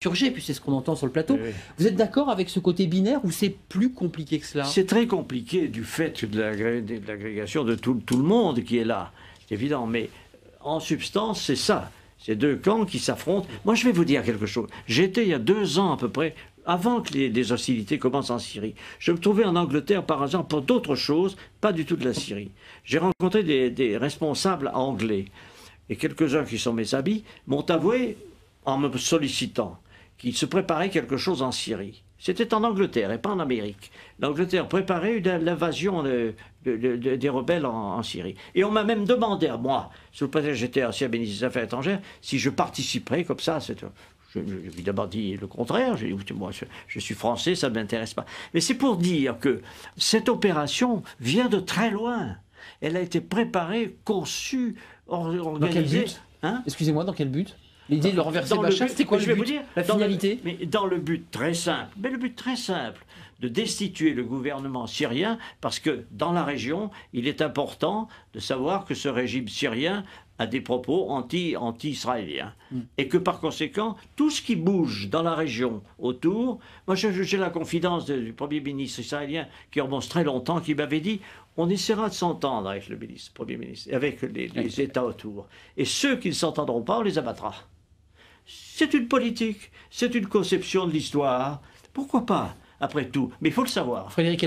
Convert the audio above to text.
et puis c'est ce qu'on entend sur le plateau. Oui. Vous êtes d'accord avec ce côté binaire ou c'est plus compliqué que cela? C'est très compliqué du fait de l'agrégation de tout le monde qui est là, c'est évident, mais en substance c'est ça, c'est deux camps qui s'affrontent. Moi je vais vous dire quelque chose, j'étais il y a 2 ans à peu près, avant que les hostilités commencent en Syrie, je me trouvais en Angleterre par exemple pour d'autres choses, pas du tout de la Syrie. J'ai rencontré des responsables anglais, et quelques-uns qui sont mes amis m'ont avoué, en me sollicitant, qu'il se préparait quelque chose en Syrie. C'était en Angleterre et pas en Amérique. L'Angleterre préparait l'invasion des rebelles en Syrie. Et on m'a même demandé à moi, sous le prétexte que j'étais ancien ministre des Affaires étrangères, si je participerais comme ça. J'ai évidemment dit le contraire. J'ai dit, écoutez, moi, je suis français, ça ne m'intéresse pas. Mais c'est pour dire que cette opération vient de très loin. Elle a été préparée, conçue, organisée. Dans quel but, hein? Excusez-moi, dans quel but? L'idée de renverser Bachar, c'était quoi le but? La finalité? Mais dans le but très simple, de destituer le gouvernement syrien, parce que dans la région, il est important de savoir que ce régime syrien a des propos anti-israéliens. Et que par conséquent, tout ce qui bouge dans la région autour, moi j'ai la confidence du Premier ministre israélien qui remonte très longtemps, qui m'avait dit on essaiera de s'entendre avec le Premier ministre, avec les États autour. Et ceux qui ne s'entendront pas, on les abattra. C'est une politique, c'est une conception de l'histoire. Pourquoi pas, après tout? Mais il faut le savoir. Frédéric